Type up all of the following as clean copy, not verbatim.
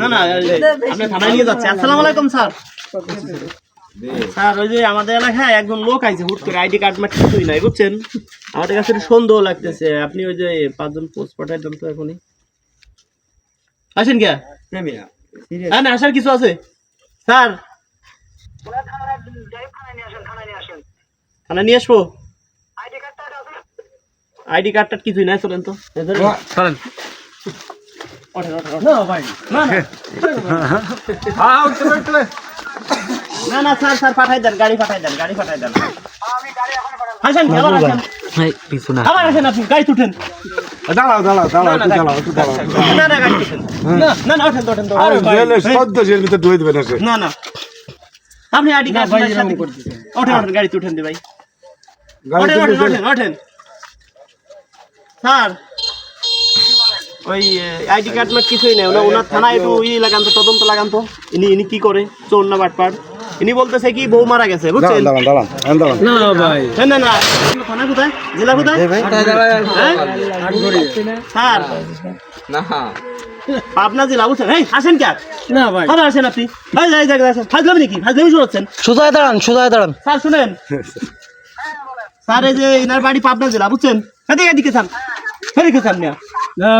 না না আপনি থানায় নিয়ে যাচ্ছে। আসসালামু আলাইকুম স্যার। স্যার ওই যে আমাদের এলাকায় একজন লোক আইছে হুট করে, আইডি কার্ড মার্ড কিছুই নাই বুঝছেন। আমাদের কাছে একটু সন্দেহ লাগতেছে। আপনি ওই যে 5 জন পোস্ট পাঠাই দেন তো এখনই। আসেন কে? হ্যাঁ না আসার কিছু আছে স্যার। থানায় নিয়ে আসবো? আইডি কার্ডটা কিছুই নাই, চলেন তো চলেন। না না স্যার স্যার পাঠাই দেন, গাড়ি পাঠাই দেন, গাড়ি পাঠাই দেন। আসেন আবার আসেন, আবার আসেন, আপনি গাড়ি তুটেন। দাঁড়াও দাঁড়াও দাঁড়াও একটু দাঁড়াও একটু দাঁড়াও। না না গাড়ি তুটেন, না না না ওঠেন তো ওঠেন তো। আরে জেলে সদ্য জেলের ভিতরে ঢুকে দেবেন এসে। না না আপনি আইডি কার্ড ওঠেন ওঠেন, গাড়ি তুটেন দি ভাই, ওঠেন ওঠেন ওঠেন ওঠেন। স্যার ওই আইডি কার্ড মার্ড কিছুই নেই, ওনার থানায় একটু লাগান তো, তদন্ত লাগান তো। ইনি কি করে, চোর না বাটপার? ইনি বলতেছে কি বউ মারা গেছে বুঝছেন। দাঁড়ান দাঁড়ান দাঁড়ান। না ভাই, না না থানা কোথায়, জেলা কোথায়? স্যার না পাবনা জেলা বুঝছেন। এই আসেন কে? না ভাই, আবার আসেন আপনি। ফাজলামি নাকি, ফাজলামি শুরু হচ্ছেন। সোজায় দাঁড়ান, সোজায় দাঁড়ান। স্যার শুনেন, স্যার এই যে ইনার বাড়ি পাবনা জেলা বুঝছেন। এদিকে এদিকে স্যার, এদিকে স্যার নিয়ে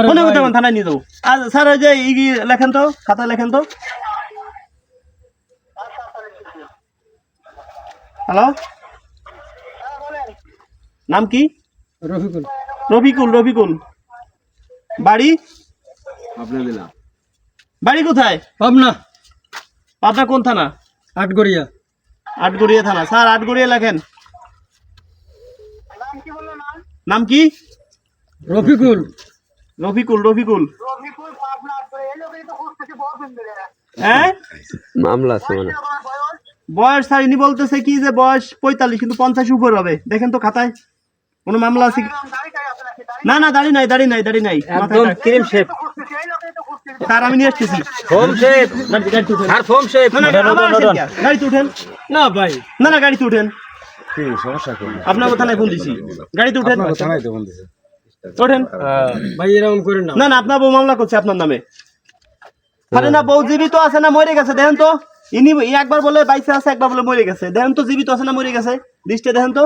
মনে করতে থানায় নিয়ে যাবো। আর স্যার ওই যে ই লেখেন তো, খাতায় লেখেন তো। হ্যালো, নাম কি? রফিকুল। রফিকুল, রফিকুল। বাড়ি আপনি দিলাম বাড়ি কোথায়? পাবনা, পাবনা কোন থানা? আটগড়িয়া। আটগড়িয়া থানা। স্যার আটগড়িয়া লেখেন। নাম কি? রফিকুল। রফিকুল, রফিকুল। হ্যাঁ মামলা আছে মানে। বয়স স্যার ইনি বলতেছে কি যে বয়স 45, কিন্তু 50 উপর হবে। দেখেন তো খাতায় কোনো মামলা আছে কি? না না দাড়ি নাই, দাড়ি নাই, দাড়ি নাই। একদম ক্রিম শেপ। স্যার আমি নিয়ে আসতেছি। Foam shape. আর ফোম শেপ। না না আবার আসেন কে? গাড়িতে উঠেন। না ভাই, না না গাড়িতে উঠেন। কি সমস্যা কি? আপনার থানায় ফোন দিছি, গাড়িতে উঠেন। আপনার থানায় তো ফোন দিছে। ওঠেন। ভাই এরকম করেন না। না না আপনার বউ মামলা করছে আপনার নামে। আরে না বউ জীবিত আছে না মরে গেছে দেখেন তো। ইনি একবার বলে বাইসে আছে, একবার বলে মরে গেছে। দেখেন তো জীবিত আছে না মরে গেছে, লিস্টে দেখেন তো।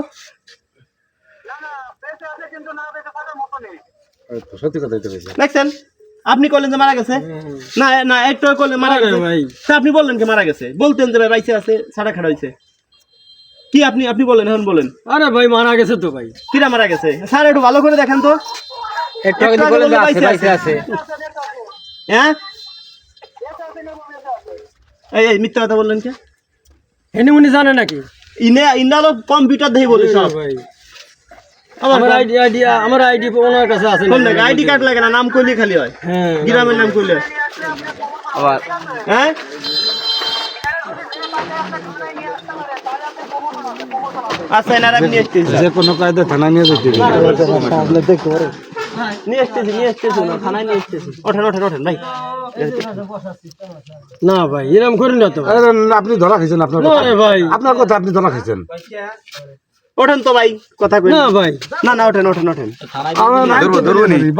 এই তো সত্যি কথাই তো কইছে। দেখছেন আপনি বললেন যে মারা গেছে। না না একটু করলে মারা আরে গেছে ভাই। তা আপনি বললেন কি মারা গেছে, বলতেন যে ভাই বাইসে আছে, ছাড়া খাড়া হয়েছে কি। আপনি বলেন, এখন বলেন আরে ভাই মারা গেছে তো ভাই। কিরা মারা গেছে। স্যার একটু ভালো করে দেখেন তো। একটু আগে বলেন যে আছে, বাইসে আছে। হ্যাঁ এই মিথ্যা কথা বললেন কে? এনে উনি জানে নাকি? ইন্দালো কম্পিউটার দেখে বলি সব। ভাই আমার আইডি ওনার কাছে আছে। আইডি কার্ড লাগে না, নাম কইলে খালি হয়। হ্যাঁ গ্রামের নাম কইলে। আবার হ্যাঁ আচ্ছা এনার আমি নিয়ে আসতেছি, যে কোনো কায়দা থানায় নিয়ে যেতে হবে। নিয়ে আসতেছি না, থানায় নিয়ে আসতেছি। ওঠেন ওঠেন ওঠেন ভাই। না ভাই এরকম করেন না তো। আরে না, আপনি ধরা খাইছেন আপনার না কথা। রে ভাই, আপনার কথা আপনি ধরা খাইছেন। ওঠেন তো ভাই, কথা কই না ভাই, না না ওঠেন ওঠেন ওঠেন।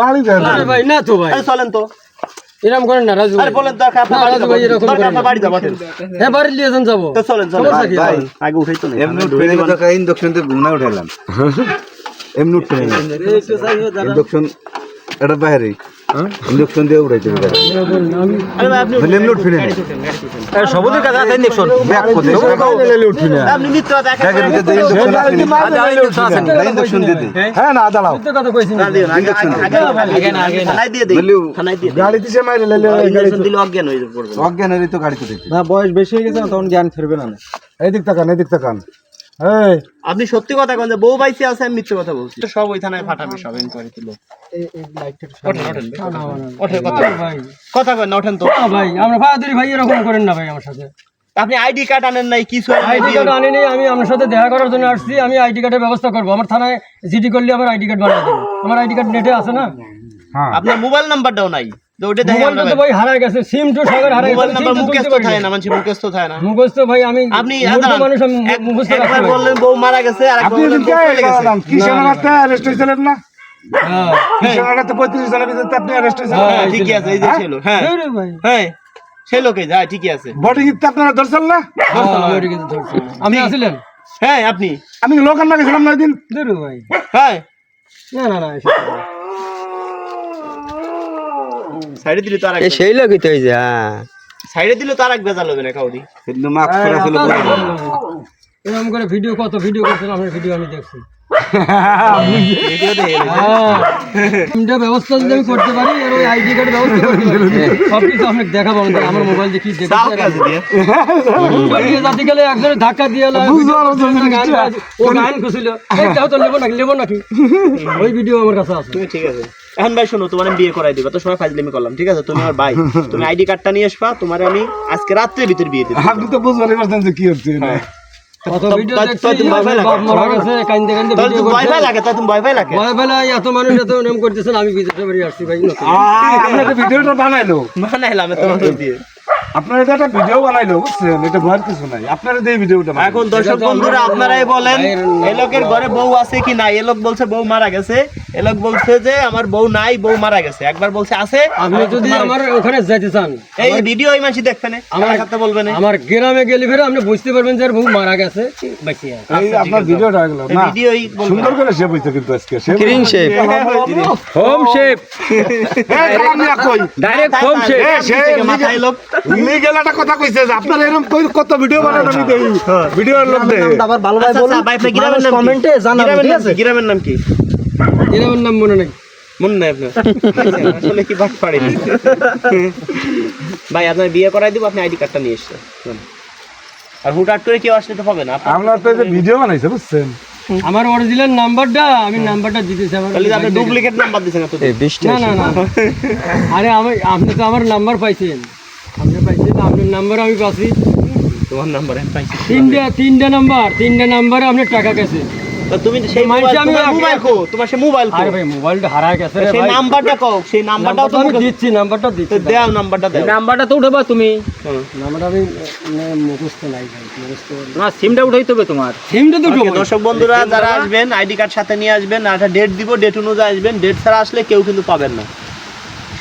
বাড়ি দেন। আরে ভাই না তো ভাই, আরে চলেন তো। এরকম করেন না রাজু। আরে বলেন দরকার আপনার না, বাড়ি রাজু ভাই, এরকম দরকার করেন আপনার না। বাড়ি যাবো। ওঠেন হ্যাঁ বাড়ি নিয়ে যাবো। তো চলেন চলেন সমস্যা কি ভাই? আগে উঠেই তো নেই। ইন্ডকশন ঘুমনা উঠাইলাম এমনি উঠতে ইন্ডকশন এটা বাইরে ইন্ডকশন দিয়ে উঠাইতে হবে আরে ভাই আপনি এমনি উঠবি না সবুজের কাছে আছে ইনজেকশন। ব্যাক করে উঠবি না। আপনি মিথ্যা কথা একা ব্যাগের ভিতরে ইন্ডকশন আছে ইন্ডকশন দিয়ে দে হ্যাঁ না দাঁড়াও। সত্য কথা কইছি না। থানায় দিয়ে দেই, থানায় দিয়ে দেই। গাড়ি দিছে মাইরে লেলে ইঞ্জেকশন দিলে অজ্ঞান হয়ে পড়বে। অজ্ঞানের তো গাড়িতে দেখতে না বয়স বেশি হয়ে গেছে না, তখন জ্ঞান ফিরবে না। এদিক তাকান এদিক তাকান। এই আপনি সত্যি কথা কোন যে বউ বাইসে আছে, আমি মিথ্যে কথা বলছি। সব ওই থানায় ফাটাবে, সব এনকোয়ারি তুলো। ওঠেন ওঠেন ওঠেন, কথা কই না, ওঠেন তো। না ভাই, আমরা ফাদারি ভাই এরকম করেন না ভাই আমার সাথে। আপনি আইডি কার্ড আনেন নাই, কিছু আইডি কার্ড আনি নাই, আমি আপনার সাথে দেখা করার জন্য আসছি। আমি আইডি কার্ডের ব্যবস্থা করবো। আমার থানায় জিডি করলে আমার আইডি কার্ড বানিয়ে দেবো। আমার আইডি কার্ড নেটে আছে না। হ্যাঁ আপনার মোবাইল নাম্বারটাও নাই, তো ওটা দেখে মোবাইলটা তো ভাই হারায় গেছে, সিম তো সবার হারায় মোবাইল গেছে। নাম্বার সিম তো মুখস্থ তুলতে পারি থাকে না। না, মানুষ মুখস্থ থাকে না। মুখস্থ ভাই আমি আপনি মূর্খ মানুষ, আমি মুখস্থ রাখতে একবার পারি না। বললেন বউ মারা গেছে, আর একবার আপনি বললেন বউ চলে গেছে। কিষানের একটা অ্যারেস্ট হয়েছিলেন না? হ্যাঁ কিষানের তো 35 জনের ভিতরে আপনি অ্যারেস্ট হয়েছিলেন। হ্যাঁ ঠিকই আছে, এই যে ছিল। হ্যাঁ রে ভাই, হ্যাঁ সেই লোকে যায় ঠিকই আছে। বডি গিতে আপনারা ধরছেন না? আপনি আসলেন? হ্যাঁ আপনি আমি লোক আনবা গেছিলাম না ওই দিন। ধরু ভাই, হ্যাঁ না না না এসব না। সাইডে দিলে তো আর এ সেই লোকই তো হয়েছে। সাইডে দিলে তো আর এক বেজাল হবে না কাউরি। কিন্তু মাস্ক পরা ছিল এরকম করে ভিডিও কত ভিডিও করছেন, আপনার ভিডিও আমি দেখছি। ভিডিও দেখে সিমটা ব্যবস্থা যদি আমি করতে পারি, আর ওই আইডি কার্ড ব্যবস্থা করতে পারি, সবকিছু আপনাকে দেখাবো। আমার মোবাইল দিয়ে কি দেখি যাতে গেলে একজনের ধাক্কা দিয়ে এলো, ও গান খুশিল, এইটাও তো লেবো নাকি ওই ভিডিও আমার কাছে আছে। তুমি ঠিক আছে। এখন ভাই শোনো, তোমার আমি বিয়ে করাই দিবা, তো সময় ফাজলামি করলাম, ঠিক আছে? তুমি আমার ভাই, তুমি আইডি কার্ডটা নিয়ে আসবা, তোমার আমি আজকে রাত্রের ভিতর বিয়ে দেব। আপনি তো বুঝতে পারছেন যে কি হচ্ছে না। কত ভিডিও তো- দেখছি, তো তুমি ভয় লাগে? বাপ মারা গেছে, কান্দে কান্দে তাহলে ভিডিও তুমি ভয় করছে। ভয় লাগে, তাহলে তুমি ভয় ভয় লাগে। ভয় বেলা এত মানুষ এত নাম করতেছেন, আমি বিদেশে বাড়ি আসছি ভাই নতুন। আপনাকে ভিডিওটা বানাইলো, বানাইলাম তোমার দিয়ে। আপনার এটা একটা ভিডিও বানাইলো, বুঝছেন? এটা ভয়ের কিছু নাই, আপনারা দিয়ে ভিডিওটা বানাইলো। এখন দর্শক বন্ধুরা আপনারাই বলেন, এই লোকের ঘরে বউ আছে কি নাই? এই লোক বলছে বউ মারা গেছে, এই লোক বলছে যে আমার বউ নাই, বউ মারা গেছে। একবার বলছে আছে। আপনি যদি আমার ওখানে যেতে চান, এই ভিডিও এই মাসি দেখবে না, আমার সাথে বলবে না। আমার গ্রামে গেলে ফেরে আপনি বুঝতে পারবেন যে বউ মারা গেছে বেঁচে আছে। এই আপনার ভিডিওটা গেল না, ভিডিওই বলবে। সুন্দর করে সে বইছে কিন্তু আজকে সে ক্রিং shape, home shape, direct home shape. মাথায় লোক লিগেল একটা কথা কইছে যে আপনারা এরকম কত ভিডিও বানান, আমি দেখি ভিডিওর লোক দেখে। আবার ভালো ভাই বলুন, ভাই আপনার গ্রামের নাম কমেন্টে জানাবেন, ঠিক আছে? গ্রামের নাম কি? গ্রামের নাম মনে নেই। মনে নাই আপনার? আসলে কি বাট পাড়েনি ভাই। আপনার বিয়ে করাই দিব, আপনি আইডি কার্ডটা নিয়ে এসছেন। আর হুটহাট করে কেউ আসলে তো হবে না। আমরা তো এই যে ভিডিও বানাইছে, বুঝছেন? আমার অরিজিনাল নাম্বারটা আমি নাম্বারটা দিতেছি আমার। তাহলে আপনি ডুপ্লিকেট নাম্বার দিয়েছেন তো? এই 20 না না না, আরে আপনি তো আমার নাম্বার পাইছেন, আপনি পাইছেন, আপনার নাম্বার আমি পাচ্ছি। তোমার নাম্বার আমি পাইছি। তিনটা নাম্বারে আপনার টাকা গেছে। তো তুমি সেই মানছি আমি মোবাইল কো, তোমার সেই মোবাইল কো, আরে ভাই মোবাইলটা হারায় গেছে রে সেই ভাই। নাম্বারটা কও, সেই নাম্বারটাও নাম্বারটা আমি তুমি দিচ্ছি, নাম্বারটা দিচ্ছি। দাও, নাম্বারটা দাও। নাম্বারটা তো উঠাবা তুমি, নাম্বারটা আমি মুখস্থ নাই ভাই, মুখস্থ তোমার সিমটা উঠাইতে হবে তোমার। সিমটা দুটো Okay, দর্শক বন্ধুরা যারা আসবেন আইডি কার্ড সাথে নিয়ে আসবেন, আর একটা ডেট দিব, ডেট অনুযায়ী আসবেন। ডেট ছাড়া আসলে কেউ কিন্তু পাবেন না।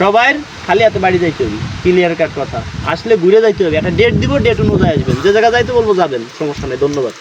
সবাই খালি হাতে বাড়ি যাইতে হবে, ক্লিয়ার কাট কথা। আসলে ঘুরে যাইতে হবে, একটা ডেট দিব, ডেট অনুযায়ী আসবেন। যে জায়গা যাইতে বলবো যাবেন, সমস্যা নেই। ধন্যবাদ।